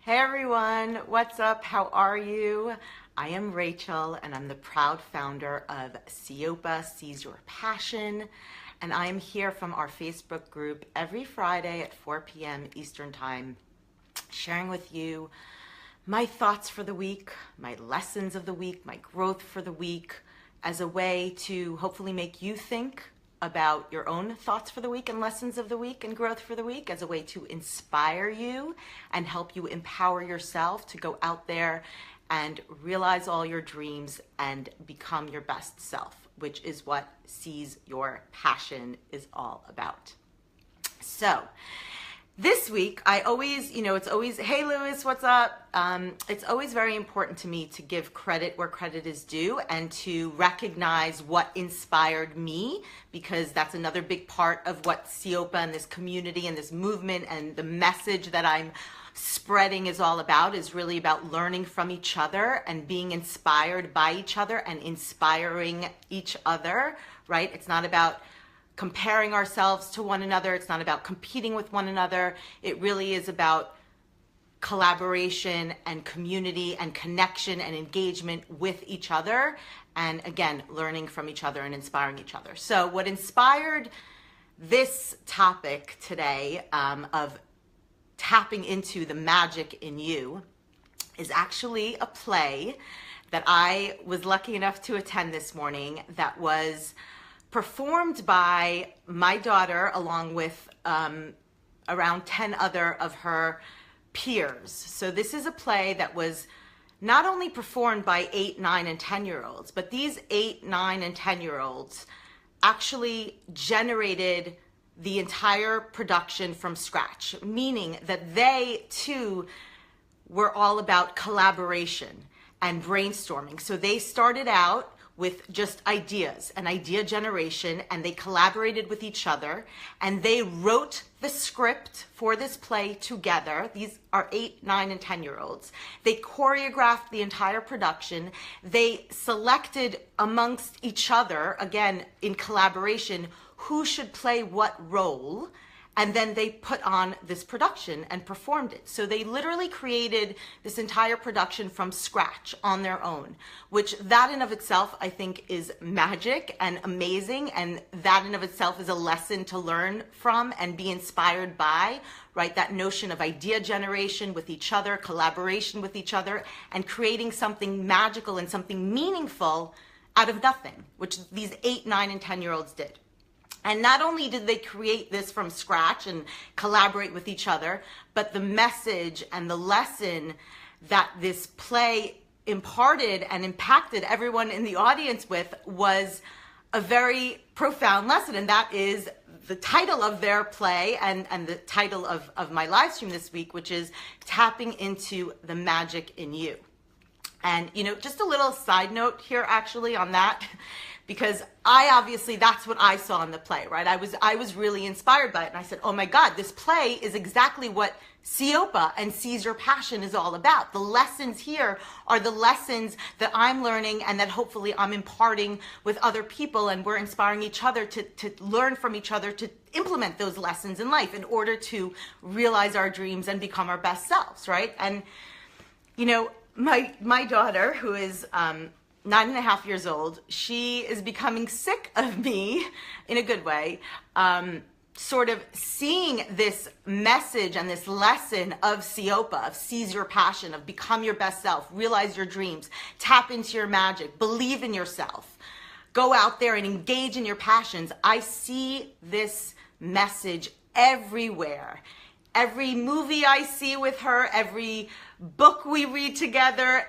Hey everyone, what's up? How are you? I am Rachel and I'm the proud founder of CIOPA, Seize Your Passion. And I am here from our Facebook group every Friday at 4 p.m. Eastern Time, sharing with you my thoughts for the week, my lessons of the week, my growth for the week, as a way to hopefully make you think about your own thoughts for the week and lessons of the week and growth for the week, as a way to inspire you and help you empower yourself to go out there and realize all your dreams and become your best self, which is what Seize Your Passion is all about. So this week, I always, it's always, hey Lewis, what's up? It's always very important to me to give credit where credit is due and to recognize what inspired me, because that's another big part of what CIOPA and this community and this movement and the message that I'm spreading is all about, is really about learning from each other and being inspired by each other and inspiring each other, right? It's not about comparing ourselves to one another. It's not about competing with one another. It really is about collaboration and community and connection and engagement with each other. And again, learning from each other and inspiring each other. So what inspired this topic today of tapping into the magic in you is actually a play that I was lucky enough to attend this morning that was performed by my daughter along with around 10 other of her peers. So this is a play that was not only performed by 8, 9, and 10-year-olds, but these 8, 9, and 10-year-olds actually generated the entire production from scratch, meaning that they too were all about collaboration and brainstorming. So they started out with just ideas and idea generation, and they collaborated with each other, and they wrote the script for this play together. These are 8, 9, and 10-year-olds. They choreographed the entire production. They selected amongst each other, again, in collaboration, who should play what role, and then they put on this production and performed it. So they literally created this entire production from scratch on their own, which that in of itself, I think, is magic and amazing. And that in of itself is a lesson to learn from and be inspired by, right? That notion of idea generation with each other, collaboration with each other, and creating something magical and something meaningful out of nothing, which these 8, 9, and 10-year-olds did. And not only did they create this from scratch and collaborate with each other, but the message and the lesson that this play imparted and impacted everyone in the audience with was a very profound lesson. And that is the title of their play and the title of my live stream this week, which is Tapping into the Magic in You. And, just a little side note here actually on that, because that's what I saw in the play, right? I was really inspired by it. And I said, oh my God, this play is exactly what CIOPA and Seize Your Passion is all about. The lessons here are the lessons that I'm learning and that hopefully I'm imparting with other people, and we're inspiring each other to learn from each other, to implement those lessons in life in order to realize our dreams and become our best selves, right? And, my daughter, who is 9.5 years old, she is becoming sick of me in a good way, sort of seeing this message and this lesson of CIOPA, of Seize Your Passion, of become your best self, realize your dreams, tap into your magic, believe in yourself, go out there and engage in your passions. I see this message everywhere. Every movie I see with her, every book we read together,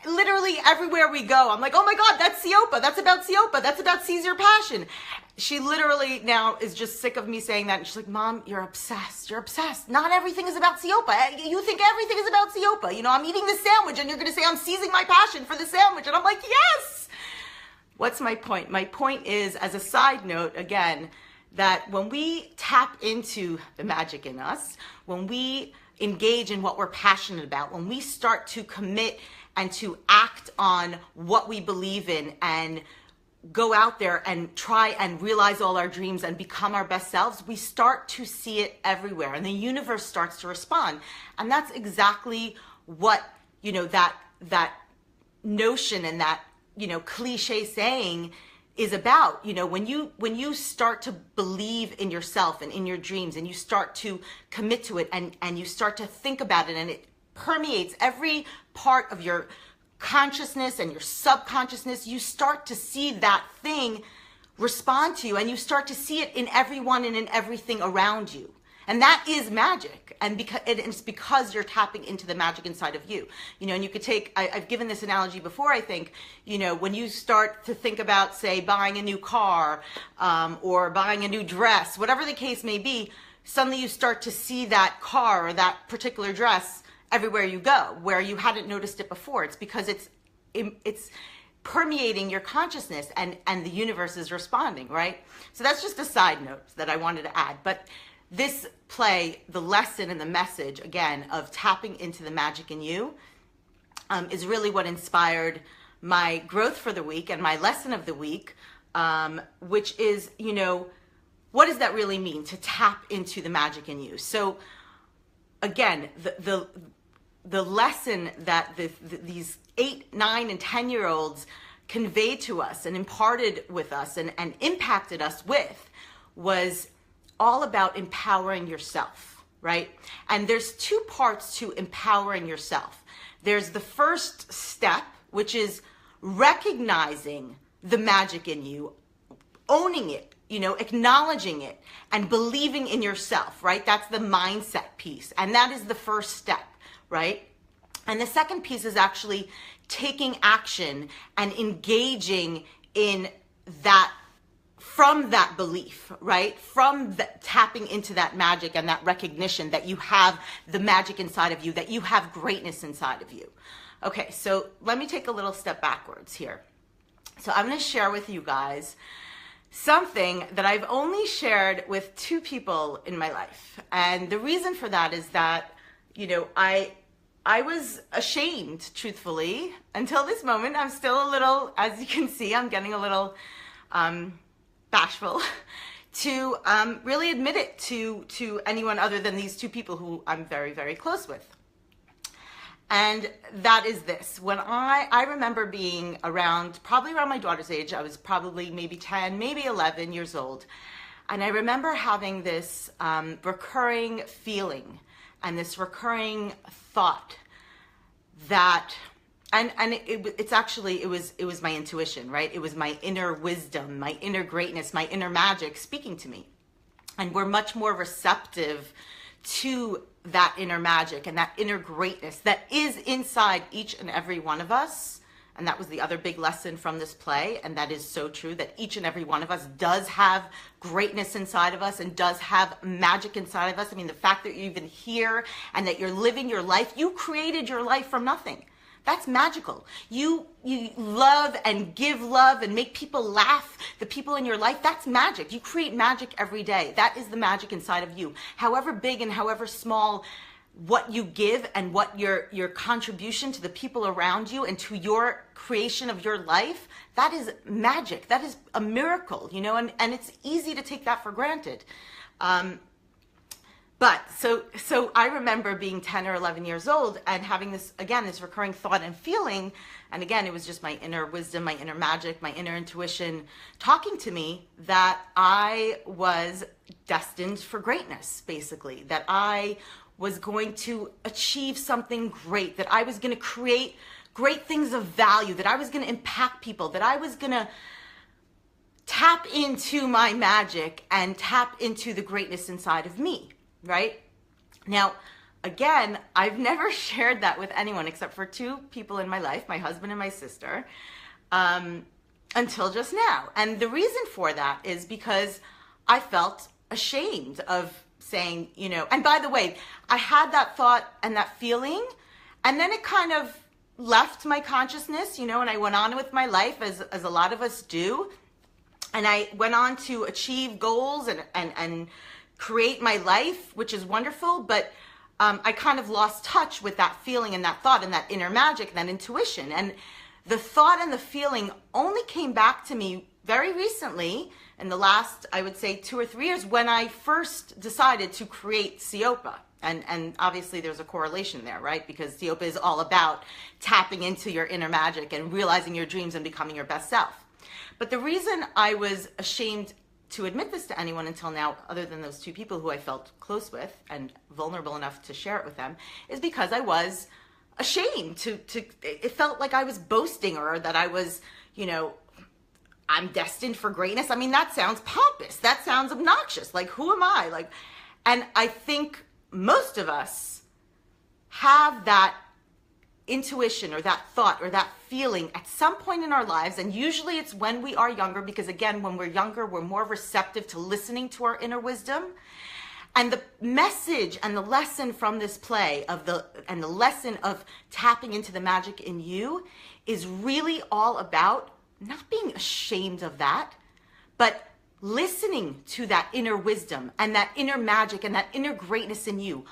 literally everywhere we go, I'm like, oh my God, that's CIOPA. That's about CIOPA. That's about Seize Your Passion. She literally now is just sick of me saying that. And she's like, Mom, you're obsessed. You're obsessed. Not everything is about CIOPA. You think everything is about CIOPA. I'm eating this sandwich and you're going to say I'm seizing my passion for the sandwich. And I'm like, yes. What's my point? My point is, as a side note, again, that when we tap into the magic in us, when we engage in what we're passionate about, when we start to commit and to act on what we believe in and go out there and try and realize all our dreams and become our best selves, we start to see it everywhere, and the universe starts to respond. And that's exactly what, that notion and that, cliche saying is about. When you start to believe in yourself and in your dreams, and you start to commit to it, and you start to think about it, and it permeates every part of your consciousness and your subconsciousness, you start to see that thing respond to you, and you start to see it in everyone and in everything around you. And that is magic. And it's because you're tapping into the magic inside of you. And you could take, I've given this analogy before, I think, when you start to think about, say, buying a new car, or buying a new dress, whatever the case may be, suddenly you start to see that car or that particular dress everywhere you go, where you hadn't noticed it before. It's because it's permeating your consciousness, and the universe is responding, right? So that's just a side note that I wanted to add. But this play, the lesson and the message, again, of tapping into the magic in you, is really what inspired my growth for the week and my lesson of the week, which is, what does that really mean, to tap into the magic in you? So again, the lesson that these 8, 9, and 10-year-olds conveyed to us and imparted with us and impacted us with was all about empowering yourself, right? And there's 2 parts to empowering yourself. There's the first step, which is recognizing the magic in you, owning it, acknowledging it, and believing in yourself, right? That's the mindset piece. And that is the first step, right? And the second piece is actually taking action and engaging in that, from that belief, right? From tapping into that magic and that recognition that you have the magic inside of you, that you have greatness inside of you. Okay, so let me take a little step backwards here. So I'm going to share with you guys something that I've only shared with 2 people in my life. And the reason for that is that, I was ashamed, truthfully, until this moment. I'm still a little, as you can see, I'm getting a little bashful to really admit it to anyone other than these 2 people who I'm very, very close with. And that is this. When I remember being probably around my daughter's age. I was probably maybe 10, maybe 11 years old. And I remember having this recurring feeling and this recurring thought that, it was my intuition, right? It was my inner wisdom, my inner greatness, my inner magic speaking to me. And we're much more receptive to that inner magic and that inner greatness that is inside each and every one of us. And that was the other big lesson from this play. And that is so true, that each and every one of us does have greatness inside of us and does have magic inside of us. I mean, the fact that you're even here and that you're living your life, you created your life from nothing. That's magical. You love and give love and make people laugh, the people in your life. That's magic. You create magic every day. That is the magic inside of you. However big and however small what you give and what your contribution to the people around you and to your creation of your life, that is magic. That is a miracle, and it's easy to take that for granted. But so I remember being 10 or 11 years old and having this recurring thought and feeling. And again, it was just my inner wisdom, my inner magic, my inner intuition talking to me that I was destined for greatness, basically, that I was going to achieve something great, that I was going to create great things of value, that I was going to impact people, that I was going to tap into my magic and tap into the greatness inside of me, right? Now, again, I've never shared that with anyone except for 2 people in my life, my husband and my sister, until just now. And the reason for that is because I felt ashamed of saying, and by the way, I had that thought and that feeling, and then it kind of left my consciousness, and I went on with my life as a lot of us do. And I went on to achieve goals and create my life, which is wonderful. But I kind of lost touch with that feeling and that thought and that inner magic and that intuition. And the thought and the feeling only came back to me very recently, in the last, I would say 2 or 3 years, when I first decided to create Siopa. And obviously there's a correlation there, right? Because Siopa is all about tapping into your inner magic and realizing your dreams and becoming your best self. But the reason I was ashamed to admit this to anyone until now, other than those 2 people who I felt close with and vulnerable enough to share it with them, is because I was ashamed it felt like I was boasting, or that I was, I'm destined for greatness. I mean, that sounds pompous. That sounds obnoxious. Like, who am I? And I think most of us have that intuition or that thought or that feeling at some point in our lives, and usually it's when we are younger, because again, when we're younger, we're more receptive to listening to our inner wisdom. And the message and the lesson from this play and the lesson of tapping into the magic in you is really all about not being ashamed of that, but listening to that inner wisdom and that inner magic and that inner greatness in you,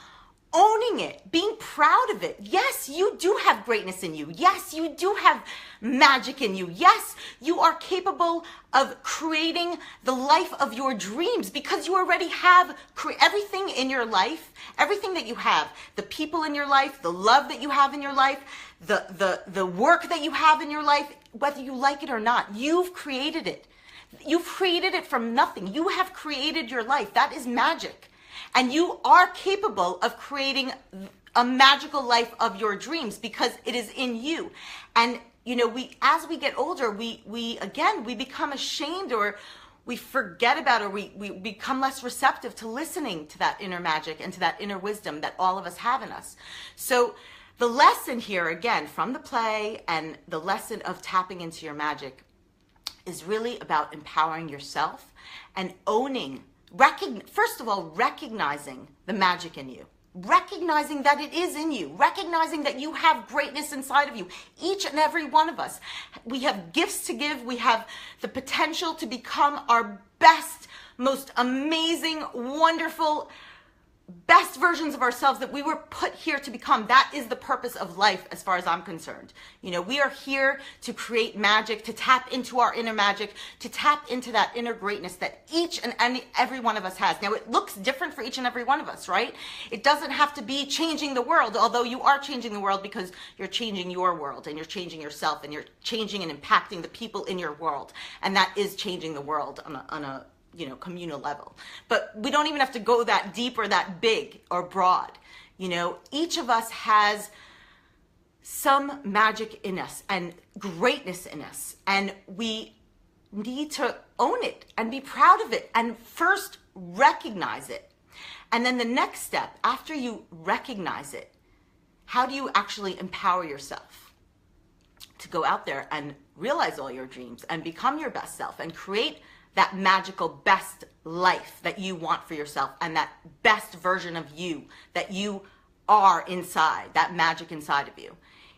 owning it, being proud of it. Yes, you do have greatness in you. Yes, you do have magic in you. Yes, you are capable of creating the life of your dreams, because you already have everything in your life, everything that you have, the people in your life, the love that you have in your life, the work that you have in your life, whether you like it or not, you've created it. You've created it from nothing. You have created your life. That is magic. And you are capable of creating a magical life of your dreams, because it is in you. And, as we get older, we become ashamed, or we forget about, or we become less receptive to listening to that inner magic and to that inner wisdom that all of us have in us. So the lesson here, again, from the play and the lesson of tapping into your magic, is really about empowering yourself and first of all, recognizing the magic in you, recognizing that it is in you, recognizing that you have greatness inside of you. Each and every one of us, we have gifts to give. We have the potential to become our best, most amazing, wonderful, best versions of ourselves that we were put here to become. That is the purpose of life, as far as I'm concerned. We are here to create magic, to tap into our inner magic, to tap into that inner greatness that each and every one of us has. Now, it looks different for each and every one of us, right? It doesn't have to be changing the world, although you are changing the world, because you're changing your world and you're changing yourself and you're changing and impacting the people in your world. And that is changing the world on a communal level. But we don't even have to go that deep or that big or broad. Each of us has some magic in us and greatness in us, and we need to own it and be proud of it, and first recognize it. And then the next step, after you recognize it, how do you actually empower yourself to go out there and realize all your dreams and become your best self and create that magical best life that you want for yourself, and that best version of you that you are inside, that magic inside of you?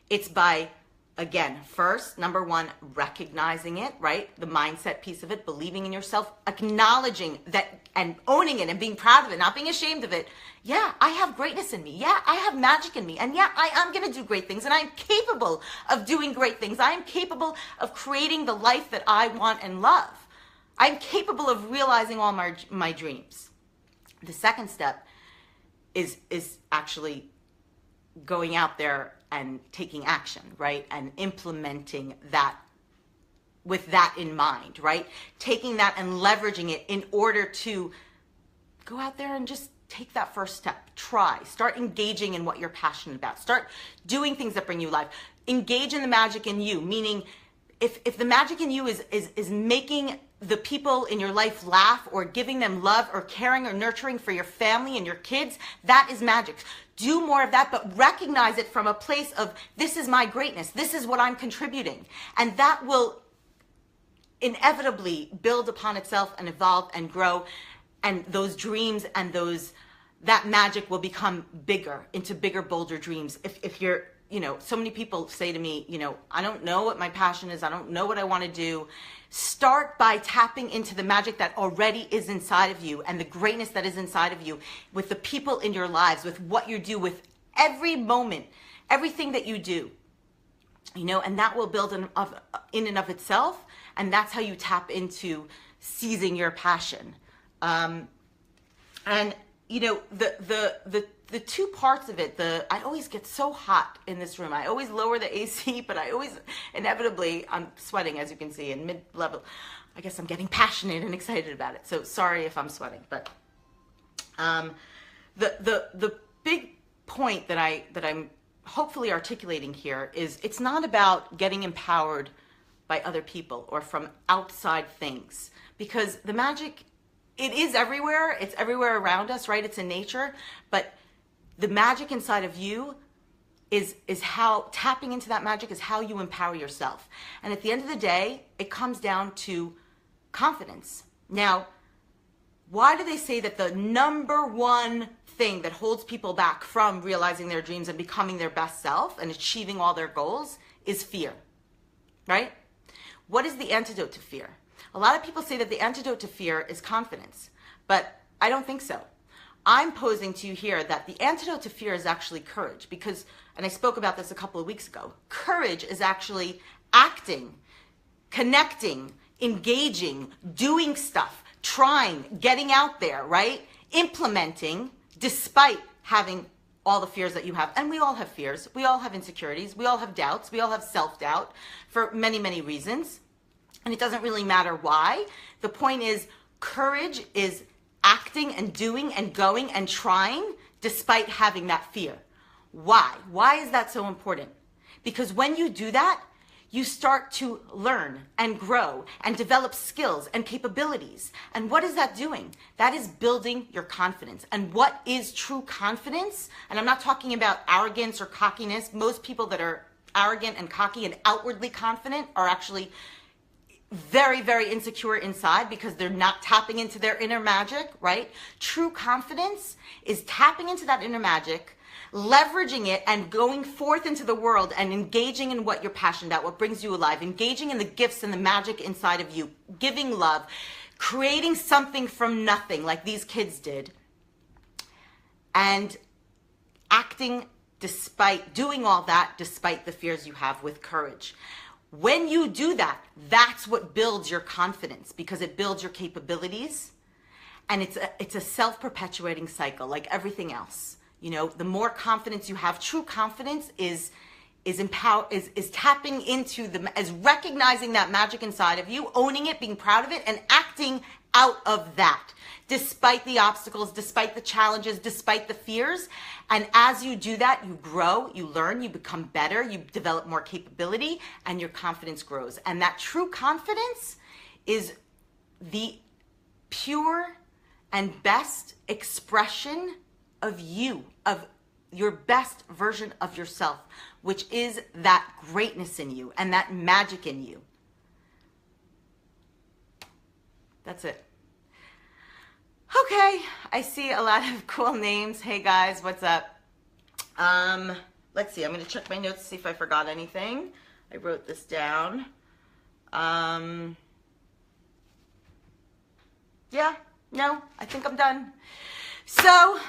It's by, again, first, number one, recognizing it, right? The mindset piece of it, believing in yourself, acknowledging that and owning it and being proud of it, not being ashamed of it. Yeah, I have greatness in me. Yeah, I have magic in me. And yeah, I am going to do great things, and I'm capable of doing great things. I am capable of creating the life that I want and love. I'm capable of realizing all my dreams. The second step is actually going out there and taking action, right? And implementing that with that in mind, right? Taking that and leveraging it in order to go out there and just take that first step. Start engaging in what you're passionate about. Start doing things that bring you life. Engage in the magic in you, meaning if the magic in you is making the people in your life laugh, or giving them love, or caring or nurturing for your family and your kids, that is magic. Do more of that, but recognize it from a place of, this is my greatness. This is what I'm contributing. And that will inevitably build upon itself and evolve and grow. And those dreams and that magic will become bigger, into bigger, bolder dreams. If you're, so many people say to me, I don't know what my passion is. I don't know what I want to do. Start by tapping into the magic that already is inside of you, and the greatness that is inside of you, with the people in your lives, with what you do, with every moment, everything that you do, and that will build in and of itself, And that's how you tap into seizing your passion. And you know, the two parts of it, I always get so hot in this room. I always lower the AC, but I always, inevitably, I'm sweating, as you can see, in mid-level. I guess I'm getting passionate and excited about it. So sorry if I'm sweating, but the big point that I'm hopefully articulating here is it's not about getting empowered by other people or from outside things, because the magic, it is everywhere. It's everywhere around us, right? It's in nature, but the magic inside of you is how tapping into that magic is how you empower yourself. And at the end of the day, it comes down to confidence. Now, why do they say that the number one thing that holds people back from realizing their dreams and becoming their best self and achieving all their goals is fear, right? What is the antidote to fear? A lot of people say that the antidote to fear is confidence, but I don't think so. I'm posing to you here that the antidote to fear is actually courage, because, and I spoke about this a couple of weeks ago, courage is actually acting, connecting, engaging, doing stuff, trying, getting out there, right? Implementing despite having all the fears that you have. And we all have fears. We all have insecurities. We all have doubts. We all have self-doubt for many, many reasons. And it doesn't really matter why. The point is, courage is acting and doing and going and trying despite having that fear. Why? Why is that so important? Because when you do that, you start to learn and grow and develop skills and capabilities. And what is that doing? That is building your confidence. And what is true confidence? And I'm not talking about arrogance or cockiness. Most people that are arrogant and cocky and outwardly confident are actually very, very insecure inside because they're not tapping into their inner magic, right? True confidence is tapping into that inner magic, leveraging it and going forth into the world and engaging in what you're passionate about, what brings you alive, engaging in the gifts and the magic inside of you, giving love, creating something from nothing like these kids did, and acting despite, doing all that despite the fears you have with courage. When you do that, that's what builds your confidence, because it builds your capabilities, and it's a self-perpetuating cycle like everything else. You know, the more confidence you have, true confidence is tapping into is recognizing that magic inside of you, owning it, being proud of it, and acting out of that, despite the obstacles, despite the challenges, despite the fears. And as you do that, you grow, you learn, you become better, you develop more capability, and your confidence grows. And that true confidence is the pure and best expression of you, of your best version of yourself, which is that greatness in you and that magic in you. That's it. Okay, I see a lot of cool names. Hey guys, what's up? Let's see, I'm gonna check my notes to see if I forgot anything. I wrote this down. Yeah, no, I think I'm done. So,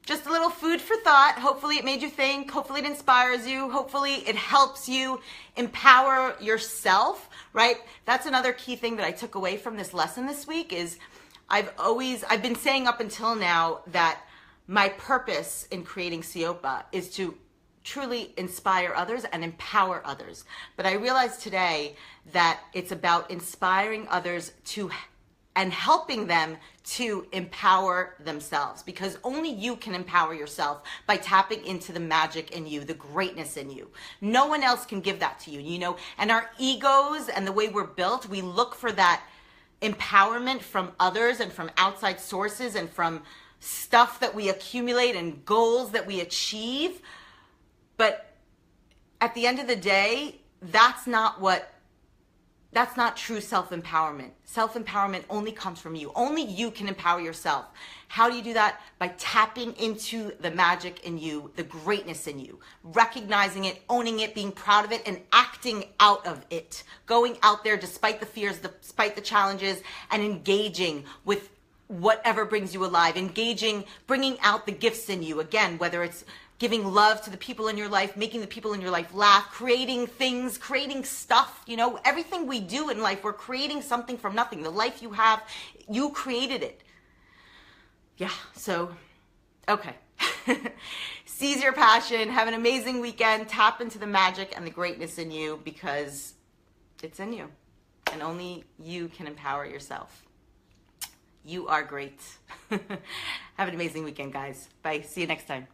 just a little food for thought. Hopefully it made you think. Hopefully it inspires you. Hopefully it helps you empower yourself, right? That's another key thing that I took away from this lesson this week is I've been saying up until now that my purpose in creating Siopa is to truly inspire others and empower others. But I realized today that it's about inspiring others and helping them to empower themselves, because only you can empower yourself by tapping into the magic in you, the greatness in you. No one else can give that to you, you know, and our egos and the way we're built, we look for that empowerment from others and from outside sources and from stuff that we accumulate and goals that we achieve. But at the end of the day, that's not true self-empowerment. Self-empowerment only comes from you. Only you can empower yourself. How do you do that? By tapping into the magic in you, the greatness in you, recognizing it, owning it, being proud of it, and acting out of it. Going out there despite the fears, despite the challenges, and engaging with whatever brings you alive. Engaging, bringing out the gifts in you. Again, whether it's giving love to the people in your life, making the people in your life laugh, creating things, creating stuff. You know, everything we do in life, we're creating something from nothing. The life you have, you created it. Yeah, so, okay. Seize your passion. Have an amazing weekend. Tap into the magic and the greatness in you, because it's in you. And only you can empower yourself. You are great. Have an amazing weekend, guys. Bye. See you next time.